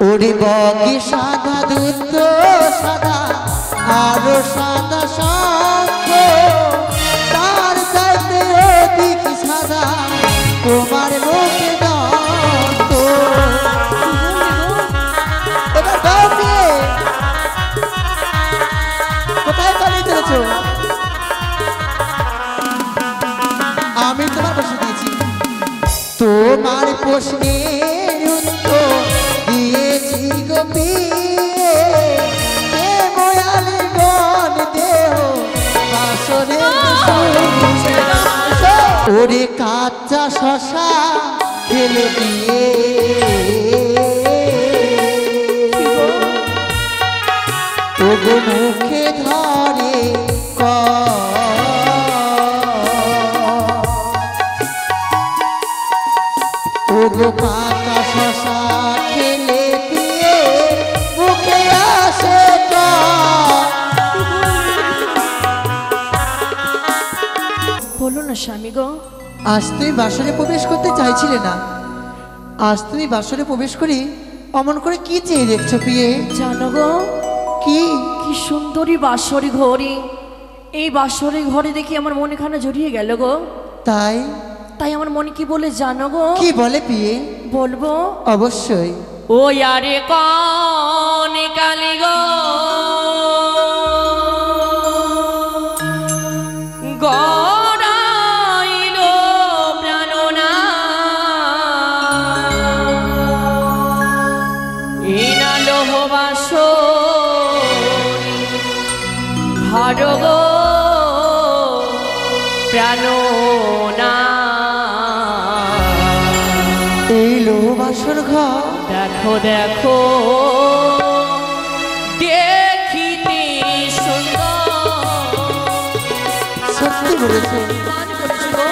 ওরে বগে সাদা দুধ সাদা আরো সাদা শঙ্খ তার চাইতে অধিক সাদা তোমার মুখে দন্ত। এবার গাওকে কোথায় পালিয়ে চলেছো? আমি তোমার বসে দিয়েছি, তোমার প্রশ্নের উত্তর দিয়েছি গো পিয়ে। ময়ালের গণ দেহ বাসরে ওরে কাঁচা শশা ফেলে দিয়ে ওগো মুখে ধরে ওগো পাকা শশা খেলে দিয়ে মুখে আসে বলো না স্বামী গো। আজ তুমি বাসরে প্রবেশ করতে চাইছিলে না, আজ তুমি বাসরে প্রবেশ করি অমন করে কি চেয়ে দেখছো প্রিয়ে? জানো গো কি কি সুন্দরী বাসরি ঘড়ি, এই বাসরি ঘরে দেখি আমার মনে খানা জড়িয়ে গেল গো। তাই তাই আমার মনে কি বলে জানো গো? কি বলে প্রিয়ে? বলবো অবশ্যই। ও আরে কন কালি গো গড়াইলো প্রাণনা ইনা লোহবাস ভাড় গো প্রাণনা। এই লোহবাসর ঘর দেখো দেখো দেখিতে সুন্দর, সত্যি বলেছো। মনে করছি গো।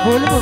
বলবো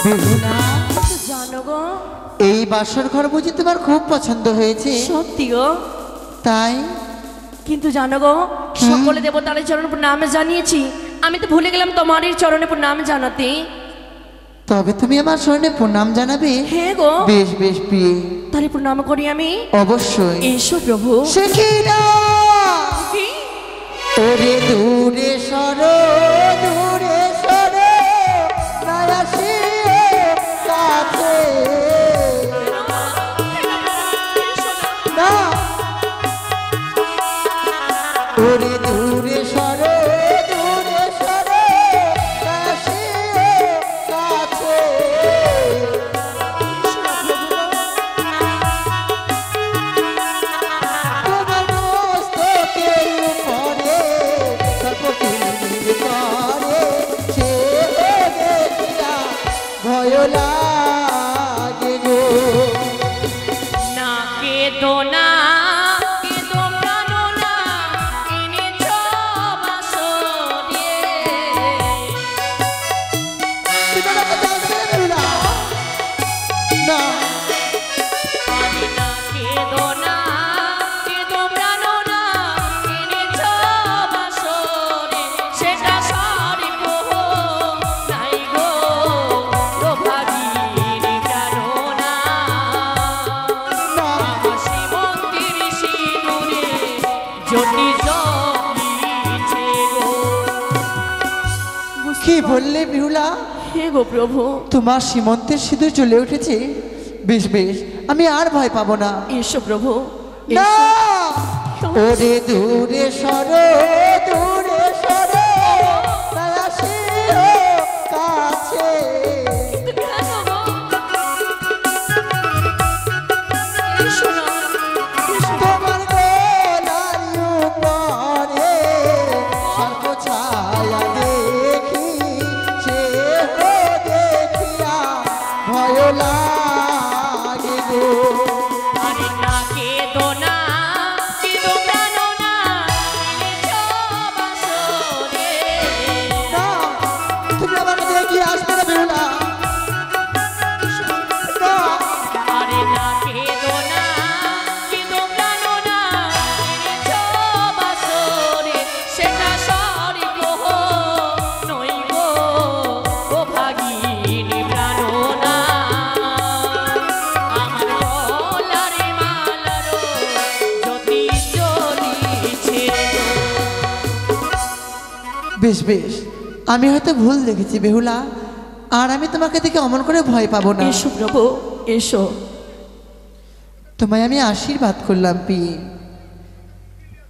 বেহুলা, কিন্তু জানো গো, এই বাসর ঘর বুঝি তোমার খুব পছন্দ হয়েছে? সত্যি গো। তাই? কিন্তু জানো গো, সকলে দেবতার চরণে প্রণাম জানিয়েছি, আমি তো ভুলে গেলাম তোমারই চরণে প্রণাম জানাতে। তবে তুমি আমার শরণে প্রণাম জানাবে? হ্যাঁ গো। বেশ বেশ প্রিয়ে, তাহলে প্রণাম করি আমি। অবশ্যই। এসো প্রভু। সে কি না, কি? ওরে দূরে সরো, দূরে সরো, না আসিও কাছে। না, ওরে দূরে সরো, দূরে সরো, না আসিও কাছে। তোমার মস্তকের উপরে সর্বকিরির পরে সে দেখিয়া ভয় লাগে গো। না কেদো না, কেদো প্রাণ না, এনেছ বাসরে। তুমি আমাকে জানতে দিল না। না, আরে না কেদো না, কেদো প্রাণ না, এনেছ বাসরে। সেটা সরি প্রহ নাই গো, প্রভাগীর প্রাণ না। না, হাসি মন্দির সিঁদুরে জ্যোতি জ্বলিছে গো। কি বললে বিহুলা? হে গো প্রভু। তোমার সীমন্তের সিঁদুর চলে উঠেছে? বেশ বেশ, আমি আর ভয় পাবো না। এসো প্রভু। না, এসো। ওরে দূরে সরো, দূরে সরো, না আসিও কাছে। কেন গো? এসো না, এসো। তোমার গলার উপরে সর্প ছায়া দেখি, সে দেখিয়া ভয় লাগে গো। আরে না কেদো না, কেদো প্রাণ না, এনেছ বাসরে। না, তুমি আমার দেখি আসবে না বেহুলা। না, আরে না কেদো না, কেদো প্রাণ না, এনেছ বাসরে। সেটা সরি প্রহ নই গো, প্রভাগিনী প্রাণ না। আমার গলার মালারও জ্যোতি জ্বলিছে গো। বেশ বেশ, আমি হয়তো ভুল দেখেছি বেহুলা, আর আমি তোমাকে দেখে অমন করে ভয় পাবো না। এসো প্রভু, এসো। তোমায় আমি আশীর্বাদ করলাম পি।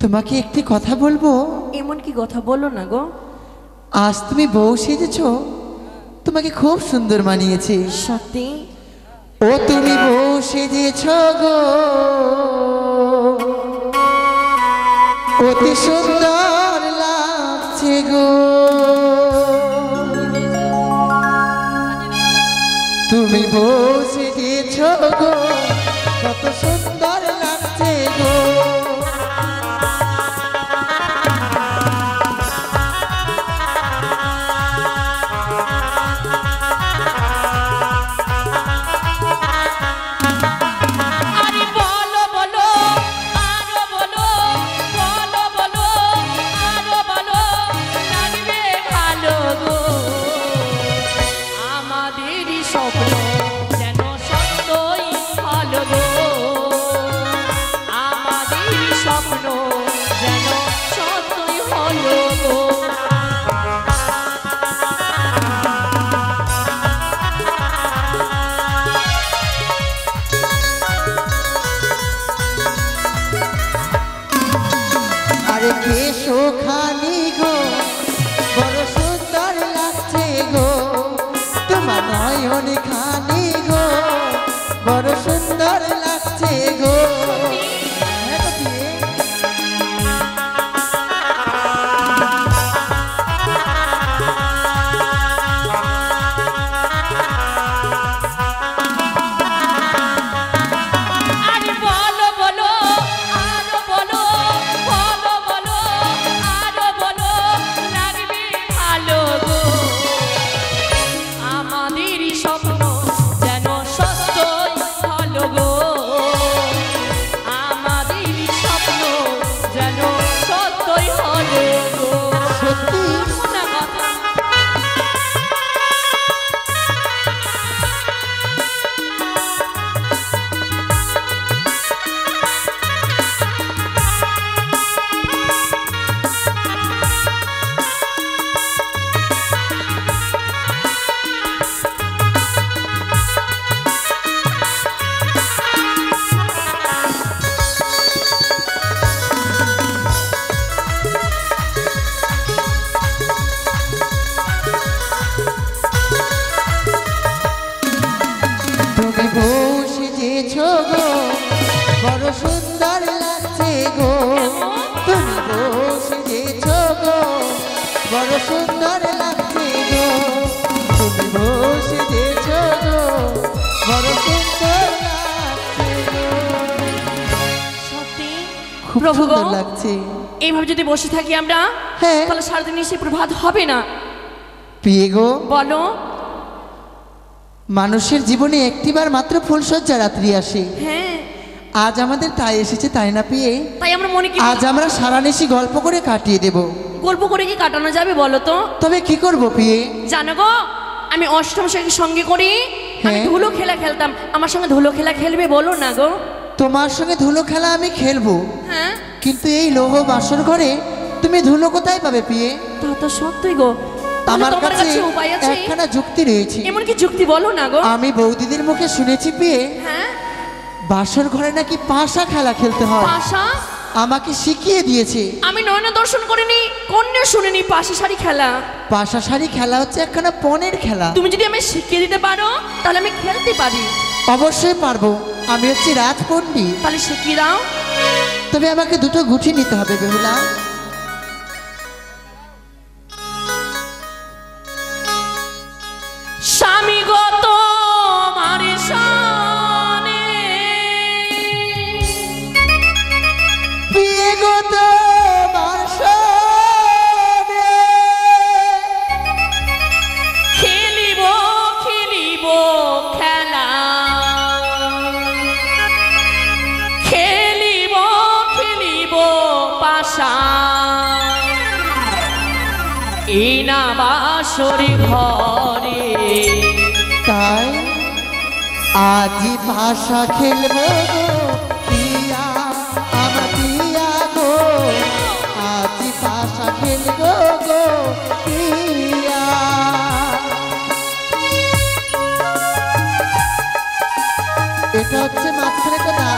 তোমাকে একটি কথা বলবো। এমন কি কথা বলো না গো। আজ তুমি বউ সেজেছ, তোমাকে খুব সুন্দর মানিয়েছে। সত্যি? ও তুমি বউ সেজেছ গো, অতি সুন্দর লাগছে গো। তুমি বউ সেজেছ গো, কত সুন্দর লাগছে গো। আরে বলো বলো, আরো বলো, বলো বলো, আরো বলো, লাগবে ভালো গো। আমাদেরই স্বপ্ন যেন সত্যই হলো গো। আমাদেরই স্বপ্ন যেন সত্যই হলো গো। আরে কেশো খানি গো, বড় সুন্দর লাগছে গো। তোমার নয়ন খানি গো, বড় সুন্দর লাগছে গো। হ্যাঁ তো কি? আরে বলো বলো, আরো বলো, বলো বলো, আরো বলো, লাগবে ভালো গো। আমাদেরই স্বপ্ন বড় সুন্দর লাগছে গো তুমি বসেছ গো বড় সুন্দর লাগছে গো তুমি বসেছ গো বড় সুন্দর লাগছে গো সত্যি খুব প্রভু গো, সুন্দর লাগছে। এইভাবে যদি বসে থাকি আমরা হ্যাঁ। তাহলে সারাদিন সে প্রভাত হবে না। প্রিয়ে গো বলো। মানুষের জীবনে একটিবার মাত্র ফুলসজ্জা রাত্রি আসে। হ্যাঁ, আজ আমাদের তাই এসেছে, তাই না প্রিয়ে? তাই আমরা মনে কি আজ আমরা সারা নিশি গল্প করে কাটিয়ে দেব। গল্প করে কি কাটানো যাবে বলো তো? তবে কি করব প্রিয়ে? জানো গো, আমি অষ্টম শ্রেণীর সঙ্গে করি আমি হ্যাঁ। ধুলো খেলা খেলতাম। আমার সঙ্গে ধুলো খেলা খেলবে বলো না গো? তোমার সঙ্গে ধুলো খেলা আমি খেলবো, হ্যাঁ, কিন্তু এই লৌহ বাসর ঘরে তুমি ধুলো কোথায় পাবে প্রিয়ে? তা তো সত্যি গো। তাহলে আমার তোমার কাছে কাছে উপায় আছে? একখানা যুক্তি রয়েছে। এমন কি যুক্তি বলো না গো? আমি বৌদিদের মুখে শুনেছি প্রিয়ে, হ্যাঁ, বাসর ঘরে নাকি পাশা খেলা খেলতে হয়। পাশা? আমাকে শিখিয়ে দিয়েছে। আমি নয়ন দর্শন করিনি, কন্যা শুনিনি পাশা শাড়ি খেলা। পাশা শাড়ি খেলা হচ্ছে একখানা পণের খেলা। তুমি যদি আমি শিখিয়ে দিতে পারো তাহলে আমি খেলতে পারি। অবশ্যই পারবো, আমি হচ্ছি রাজপণ্ডিত। তাহলে শিখিয়ে দাও। তবে আমাকে দুটো গুটি নিতে হবে বেহুলা। স্বামী গত মারে শানে প্রিয়ে গো তোমার সনে খেলিব খেলিব খেলা, খেলিব খেলিব পাশা, এই না বাসরি ঘরে। তাই আজি ভাষা খেলবো গো প্রিয়া, আমার প্রিয়া গো আজি ভাষা খেলবো গো প্রিয়া। এটা হচ্ছে মাঝখানে কথা।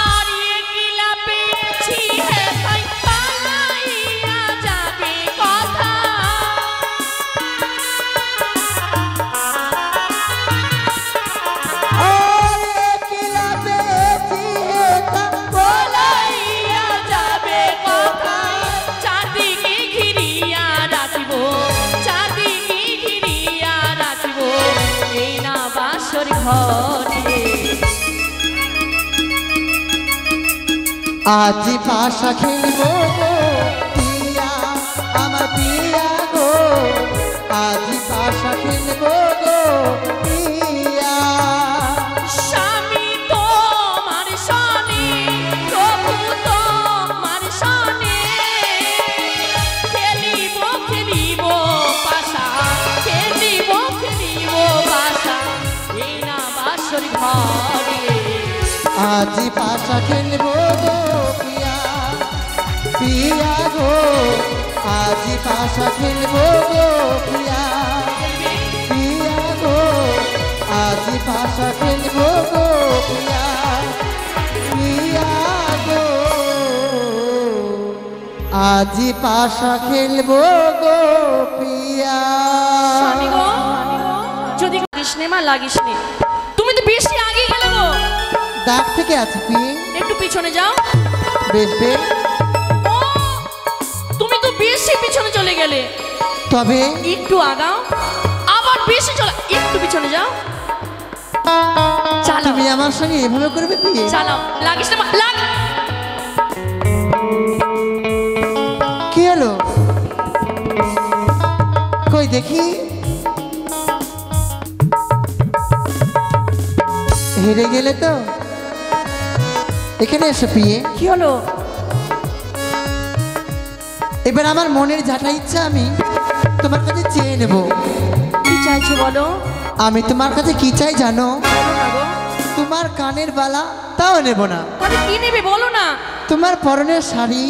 আর একিলা পেয়েছি হে তাই পালাইয়া যাবে কথা। পালাইয়া যাবে কথা, চাঁদিকে ঘিরিয়া রাখিব, চাঁদিকে ঘিরিয়া রাখিব, এই না বাসর ঘরে। আজি পাশা খেলবো গো প্রিয়া, আমার প্রিয়া গো আজি পাশা খেলবো গো প্রিয়া। স্বামী তোমার সনে, প্রভু তোমার সনে, খেলিব খেলিব পাশা, খেলিব খেলিব পাশা, এই না বাসর ঘরে। আজি পাশা খেলবো গো প্রিয়া, প্রিয়া গো আজি পাশা খেলবো গো প্রিয়া, প্রিয়া গো আজি পাশা খেলবো গো প্রিয়া, প্রিয়া গো আজি পাশা খেলবো গো প্রিয়া। স্বামী গো, যদি লাগিস নে মা, লাগিস নে, তুমি তো বেশি আগে গেলে গো। দাগ থেকে আছে প্রিয়ে, একটু পিছনে যাও। বেশ বেশ। ও, তুমি তো বেশি পিছনে চলে গেলে। তবে একটু আগাও, আবার বেশি চলে, একটু পিছনে যাও। চালাও তুমি আমার সঙ্গে এভাবে করবে প্রিয়ে? চালাও, লাগিস না মা, লাগ। কি হলো কই দেখি? হেরে গেলে তো? এখানে এসো প্রিয়ে। কি হলো? এবার আমার মনের যাটা ইচ্ছা আমি তোমার কাছে চেয়ে নেব। কি চাইছো বলো? আমি তোমার কাছে কি চাই জানো? বলো না গো। তোমার কানের বালা তাও নেব না। তাহলে কি নেবে বলো না? তোমার পরনের শাড়ি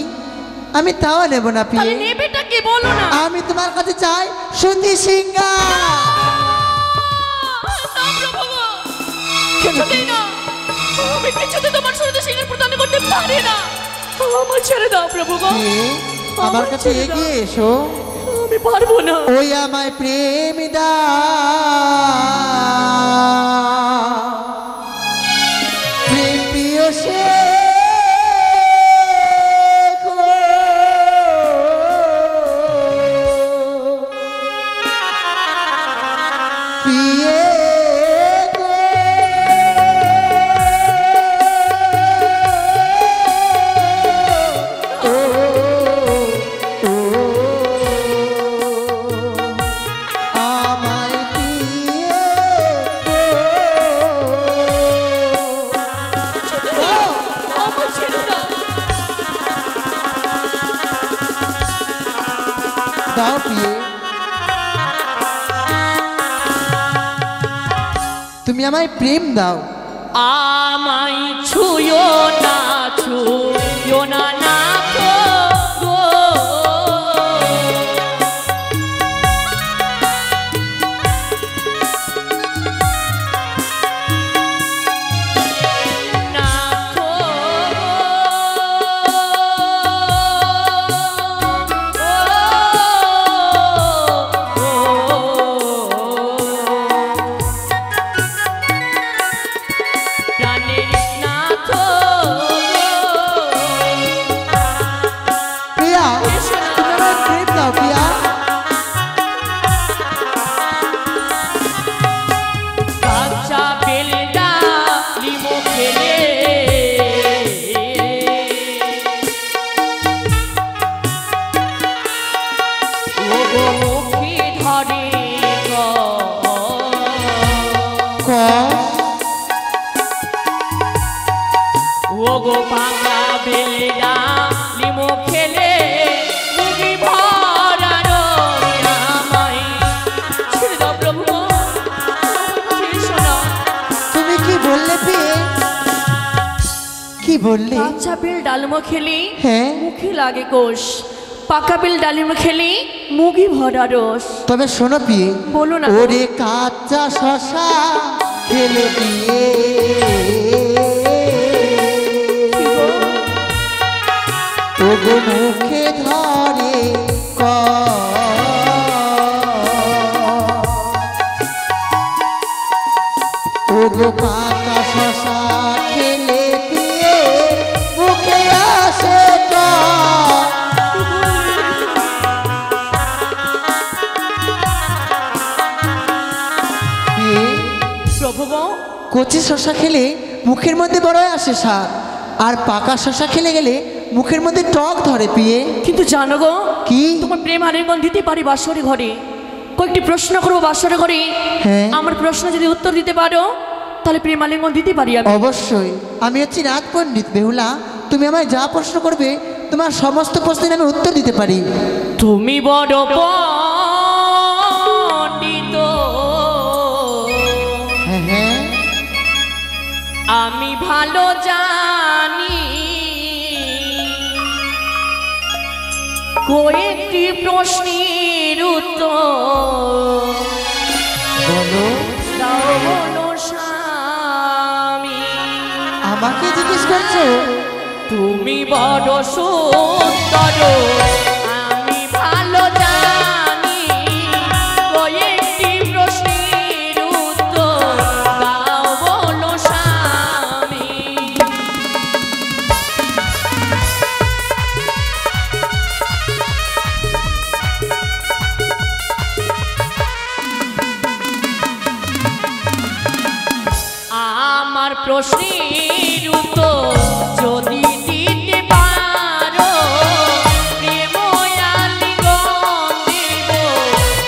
আমি তাও নেব না তাহলে পিয়ে। নেবেটা কি বলো না? আমি তোমার কাছে চাই সুতি সিংহা। না প্রভু গো, কিছুতেই না। আমি কিছুতে তোমার সুন্দর সিংহের প্রদান করতে পারি না। আমার ছেড়ে দাও প্রভু গো। আমার কাছে এগিয়ে এসো। আমি পারবো না। ওই আমায় প্রেম দাও, প্রেম প্রিয় সে আমার ছেড়ে দাও। দাও প্রিয়ে। তুমি আমায় প্রেম দাও। আমায় ছুঁয়ো না, ছুঁয়ো না না গো। না গো। প্রাণের নাথ গো। প্রিয়া তুমি আমায় প্রেম দাও প্রিয়া। কাঁচা বেলডা লিমো খেলে ও গো মুখে ধরে ক ও গো ভাঙা বেলডা লিমো খেলে মুখে ভরানো আমায় ছেড়ে দাও প্রভু। শোনা তুমি কি বললে প্রিয়ে? কি বললে? কাঁচা বেল ডালমো খেলি হ্যাঁ মুখে লাগে কোষ, পাকা বেল ডালিমো খেলি মুগি ভরা রস। তবে শোনো প্রিয়ে, বলো না। ওরে কাঁচা শশা খেলে দিয়ে ওগো মুখে ধরে ক ওগো কাঁচা শশা খেলে দিয়ে মুখে আসে ক। প্রভু গো, কচি শশা খেলে মুখের মধ্যে বড় আসে স্বাদ, আর পাকা শশা খেলে গেলে মুখের মধ্যে টক ধরে পিয়ে। কিন্তু জানো গো, কি? তোমার প্রেম আলিঙ্গন দিতে পারি বাসরে ঘরে। কয়েকটি প্রশ্ন করবো বাসরে ঘরে। হ্যাঁ। আমার প্রশ্ন যদি উত্তর দিতে পারো তাহলে প্রেম আলিঙ্গন দিতে পারি আমি। অবশ্যই। আমি হচ্ছি রাত পণ্ডিত বেহুলা, তুমি আমায় যা প্রশ্ন করবে তোমার সমস্ত প্রশ্নের আমি উত্তর দিতে পারি। তুমি বড় পণ্ডিত, হ্যাঁ হ্যাঁ আমি ভালো জানি। কয়েকটি প্রশ্নের উত্তর বলো। দাও বলো স্বামী। আমাকে জিজ্ঞেস করছো? তুমি বড় সুন্দর, আমি ভালো জানি। কয়েকটি প্রশ্নের উত্তর দাও বলো স্বামী। আমার প্রশ্নের উত্তর যদি দিতে পারো, প্রেম আলিঙ্গন দেব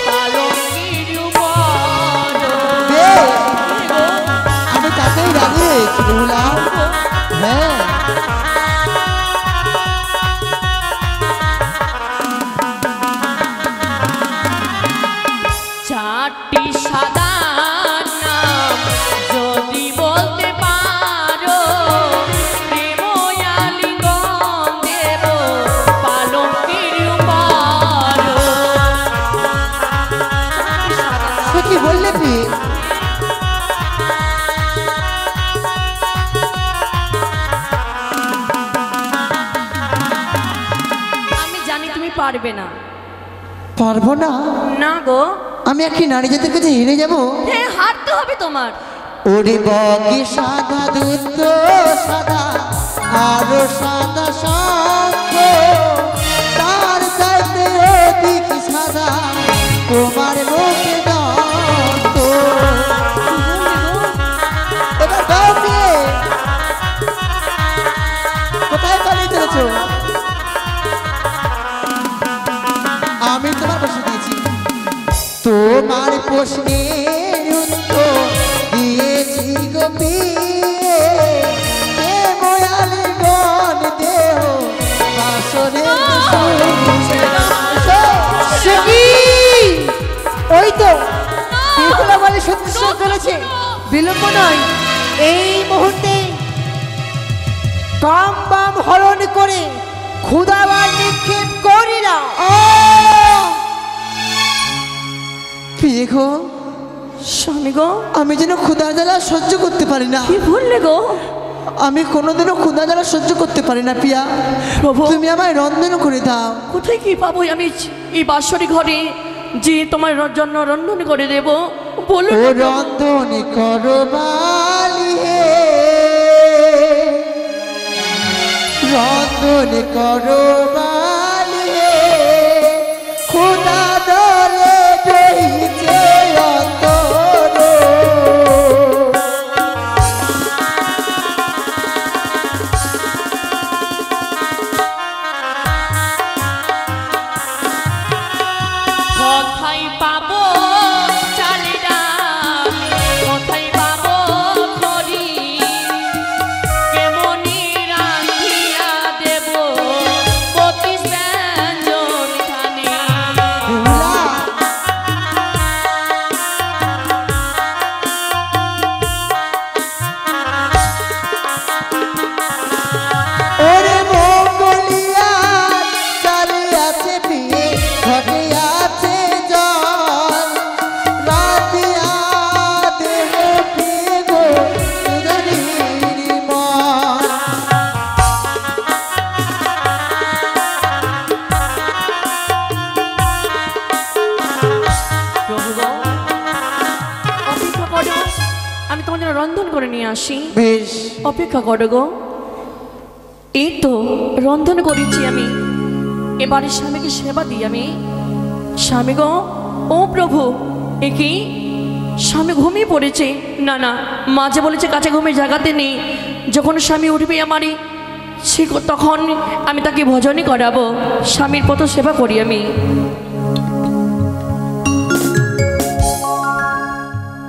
পালঙ্কের উপর। বেশ, আমি তাতেই রাজি হয়েছি বেহুলা। হ্যাঁ পারবে না। পারবো না? না গো। আমি একটি নারী জাতির কাছে হেরে যাব? হ্যাঁ, হারতে হবে তোমার। ওরে বকে সাদা দুধ সাদা আরো সাদা শঙ্খ, তার চাইতে অধিক সাদা তোমার মুখে দন্ত। এবার গাওকে কোথায় পালিয়ে চলেছো? আমি তোমার বসে দিয়েছি, তোমার প্রশ্নের উত্তর দিয়েছি গো পিয়ে, ময়ালে গণ দেহ বাসরে। ওই তো বিপুলা বলে সত্যি চলেছে, বিলম্ব নয়, এই মুহূর্তে কাম বাম হরণ করে ক্ষুধাবার নিক্ষেপ করি না। প্রিয় গো, স্বামী গো, আমি যেন ক্ষুধার জ্বালা সহ্য করতে পারি না। কি বললে গো? আমি কোনোদিনও ক্ষুধা জ্বালা সহ্য করতে পারি না প্রিয়া, প্রভু তুমি আমায় রন্ধন করে দাও। কোথায় কি পাবো আমি এই বাসরি ঘরে যে তোমার জন্য রন্ধন করে দেব? বলো ও রন্ধন করো বালি হে, রন্ধন করো বালি হে, ক্ষুধা ধরে রইছে অন্তর। কোথায় পাবো চালের ডাল, কোথায় পাবো খড়ি, কেমনি রান্ধিয়া দেব পঁচিশ ব্যঞ্জন খানি। ওরে মঙ্গলিয়া চালে আছে বিয়ে, ঘটে আছে জল, রাতিয়া দেব প্রিয় গো সুধনীর মন। প্রভু গো, অপেক্ষা করো, আমি তোমার জন্য রন্ধন করে নিয়ে আসি। বেশ, অপেক্ষা করো গো। এই তো রন্ধন করেছি আমি, এবারে স্বামীকে সেবা দিই আমি। স্বামী গো, ও প্রভু, এ কি স্বামী ঘুমিয়ে পড়েছে? না না, মাঝে বলেছে কাছে ঘুমিয়ে জায়গাতে নেই, যখন স্বামী উঠবে আমারই তখন আমি তাকে ভজনই করাবো, স্বামীর পথ সেবা করি আমি।